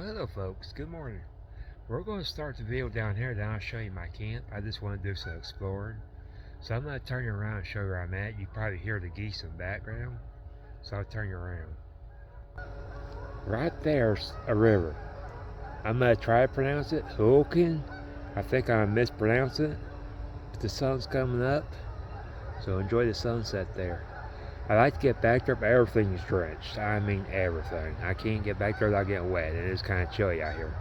Well, hello folks, good morning. We're going to start the video down here, then I'll show you my camp. I just want to do some exploring. So I'm going to turn you around and show you where I'm at. You probably hear the geese in the background, so I'll turn you around. Right there's a river. I'm going to try to pronounce it, Hulkin. I think I mispronounced it, but the sun's coming up, so enjoy the sunset there. I like to get back there, but everything's drenched. I mean everything. I can't get back there without getting wet, and it's kind of chilly out here.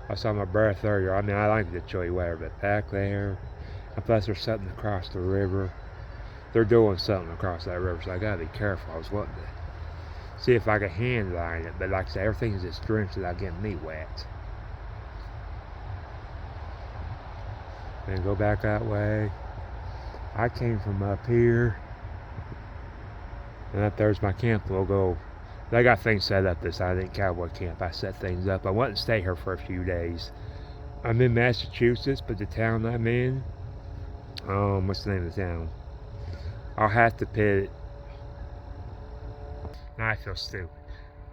I saw my breath earlier. I mean, I like the chilly weather, but back there, and plus there's something across the river. They're doing something across that river, so I gotta be careful. I was wanting to see if I could hand line it, but like I said, everything's just drenched without getting me wet. Then go back that way. I came from up here, and up there's my camp logo. I got things set up this. I think cowboy camp. I set things up. I want to stay here for a few days. I'm in Massachusetts, but the town I'm in, what's the name of the town? I'll have to put it. Now I feel stupid.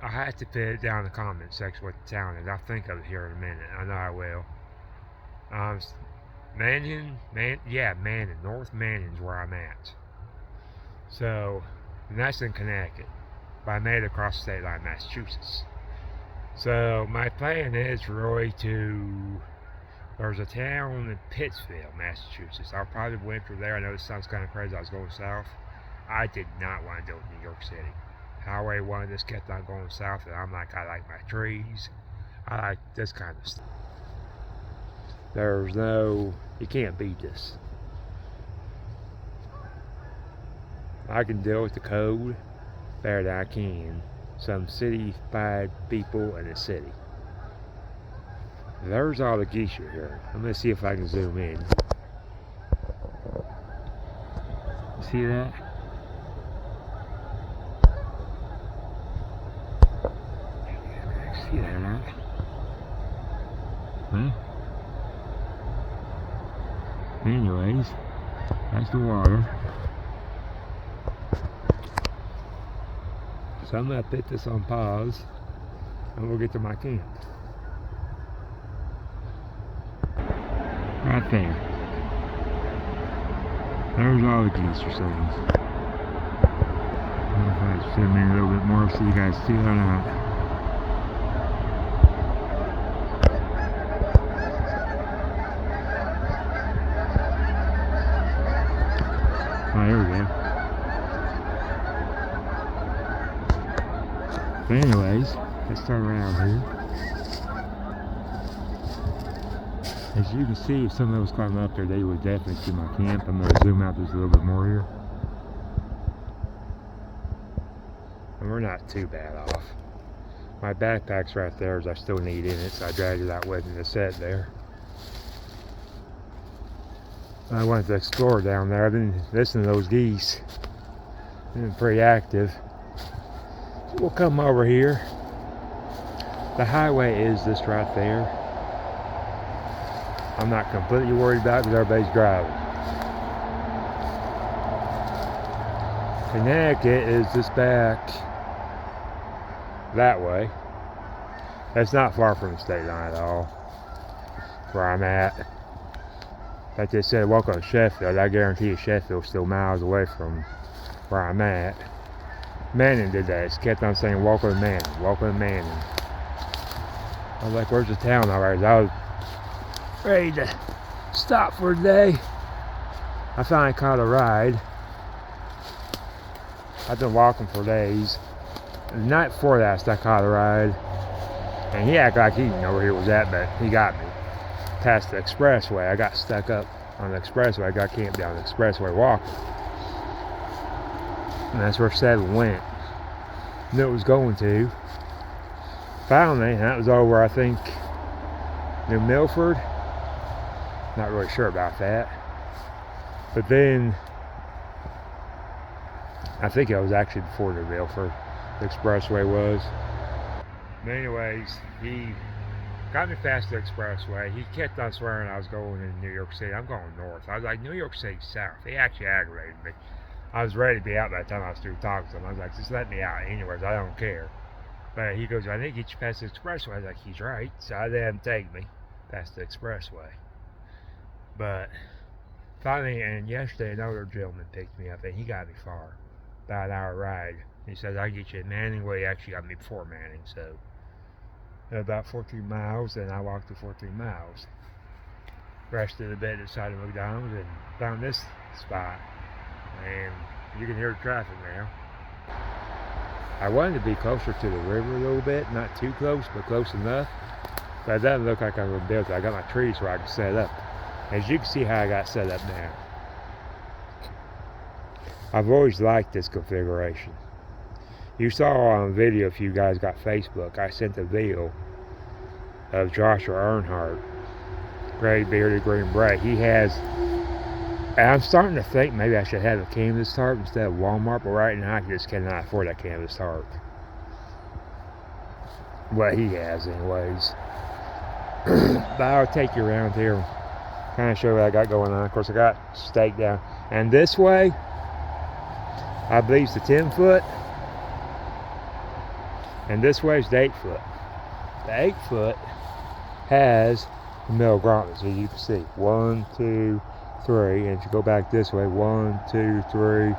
I'll have to put it down in the comment section what the town is. I'll think of it here in a minute. I know I will. Manning, North Manning's where I'm at. So, and that's in Connecticut, but I made it across the state line, Massachusetts. So my plan is really there's a town in Pittsfield, Massachusetts. I'll probably winter there. I know this sounds kind of crazy. I was going south. I did not want to do it in New York City. Highway 1 just kept on going south, and I'm like, I like my trees. I like this kind of stuff. You can't beat this. I can deal with the cold better than I can some city-fied people in a city. There's all the geese you're hearing. I'm gonna see if I can zoom in. See that? See that? Huh? Anyways, that's the water. So I'm gonna put this on pause and we'll get to my camp. Right there. There's all the geese you're seeing. I don't know if I zoom in a little bit more so you guys see it or not. Oh, there we go. But anyways, let's start around here. As you can see, if someone was climbing up there, they would definitely see my camp. I'm going to zoom out just a little bit more here. And we're not too bad off. My backpack's right there as I still need in it, so I dragged it out with me to set there. I wanted to explore down there. I've been listening to those geese. They've been pretty active. So we'll come over here. The highway is just right there. I'm not completely worried about it because everybody's driving. Connecticut is just back that way. That's not far from the state line at all. Where I'm at. Like they said, welcome to Sheffield. I guarantee you Sheffield's still miles away from where I'm at. Manning did that. It kept on saying, welcome to Manning, welcome to Manning. I was like, where's the town already? I was ready to stop for the day. I finally caught a ride. I've been walking for days. The night before that, I caught a ride. And he acted like he didn't know where he was at, but he got me. Past the expressway. I got stuck up on the expressway. I got camped down the expressway walking. And that's where 7 went. Knew it was going to. Finally, that was over, I think, New Milford. Not really sure about that. But then, I think it was actually before New Milford, the expressway was. But anyways, he got me past the expressway. He kept on swearing I was going in New York City. I'm going north. I was like, New York City south. He actually aggravated me. I was ready to be out by the time I was through talking to him. I was like, just let me out. Anyways, I don't care. But he goes, I need to get you past the expressway. I was like, he's right. So I let him take me past the expressway. But finally, and yesterday, another gentleman picked me up, and he got me far. About an hour ride. He said, I'll get you at Manning. Well, he actually got me before Manning, so about 14 miles, and I walked the 14 miles. Rested a bit outside of McDonald's and found this spot. And you can hear the traffic now. I wanted to be closer to the river a little bit, not too close, but close enough. But it doesn't look like I'm going to build it. I got my trees where I can set up. As you can see how I got set up now. I've always liked this configuration. You saw on video, if you guys got Facebook, I sent a video of Joshua Earnhardt, gray bearded green beret. He has, and I'm starting to think maybe I should have a canvas tarp instead of Walmart, but right now I just cannot afford that canvas tarp. What he has anyways. But I'll take you around here, kind of show what I got going on. Of course I got staked down. And this way, I believe it's the 10 foot. And this way is the 8 foot. The 8 foot has the middle grommets, as you can see. 1, 2, 3. And if you go back this way, 1, 2, 3.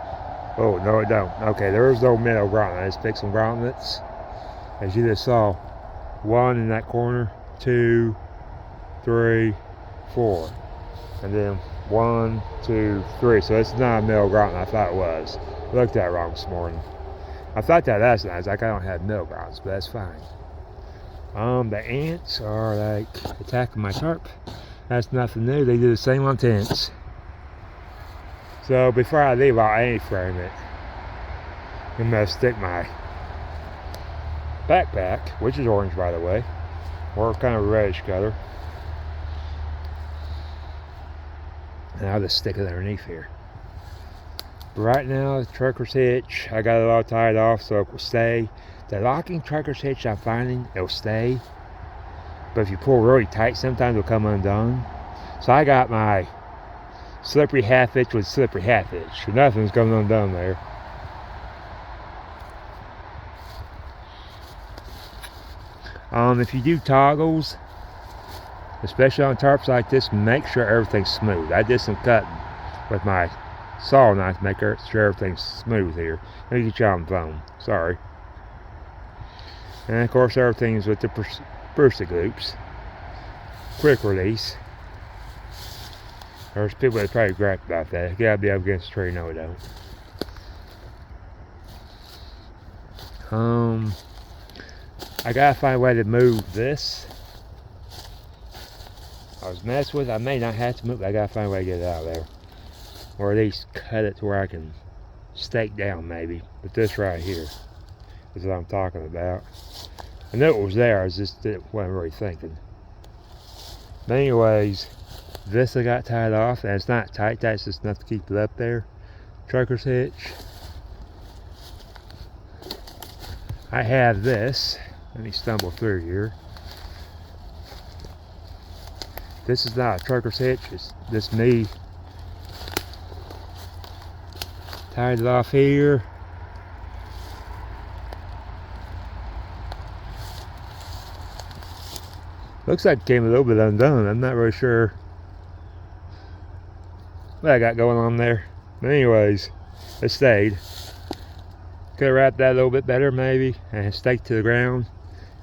Oh, no, it don't. Okay, there's no middle grommet. I just picked some grommets. As you just saw, 1 in that corner, 2, 3, 4. And then 1, 2, 3. So it's not a middle grommet. I thought it was. I looked at it wrong this morning. I thought that last night. Like I don't have middle grommets, but that's fine. The ants are like attacking my tarp. That's nothing new. They do the same on tents. So before I leave, I'll A-frame it. I'm gonna stick my backpack, which is orange by the way, or kind of a reddish color, and I'll just stick it underneath here. Right now, the trucker's hitch, I got it all tied off so it will stay. The locking trucker's hitch I'm finding, it'll stay. But if you pull really tight, sometimes it'll come undone. So I got my slippery half hitch with slippery half hitch. Nothing's coming undone there. If you do toggles, especially on tarps like this, make sure everything's smooth. I did some cutting with my saw knife to make sure everything's smooth here. Let me get you on the phone. Sorry. And of course everything's with the Brusa Goops. Quick release. There's people that probably gripe about that. You gotta be up against the tree. No, we don't. I gotta find a way to move this. I was messing with it. I may not have to move it. I gotta find a way to get it out of there. Or at least cut it to where I can stake down maybe. But this right here is what I'm talking about. I knew it was there, I just wasn't really thinking. But anyways, this I got tied off, and it's not tight, that's just enough to keep it up there. Trucker's hitch. I have this. Let me stumble through here. This is not a trucker's hitch, it's just me. Tied it off here. Looks like it came a little bit undone. I'm not really sure what I got going on there. But anyways, it stayed. Could have wrapped that a little bit better maybe and staked to the ground.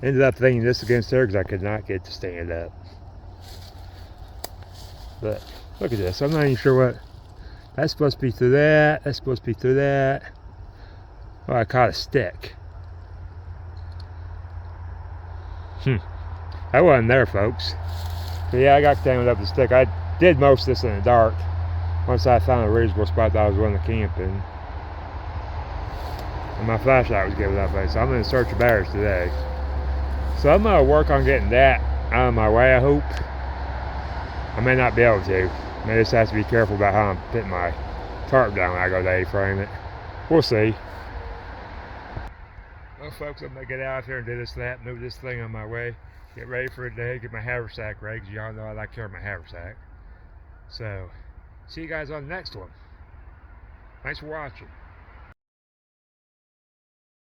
Ended up leaning this against there because I could not get it to stand up. But look at this. I'm not even sure what. That's supposed to be through that. That's supposed to be through that. Oh, I caught a stick. That wasn't there, folks. So yeah, I got tangled up the stick. I did most of this in the dark. Once I found a reasonable spot that I was willing to camp in. And my flashlight was giving up. So I'm in search of bears today. So I'm going to work on getting that out of my way, I hope. I may not be able to. I may just have to be careful about how I'm putting my tarp down when I go to A-frame it. We'll see. Well, folks, I'm going to get out here and do this, that, move this thing on my way. Get ready for the day, get my haversack ready, because y'all know I like carrying my haversack. So, see you guys on the next one. Thanks for watching.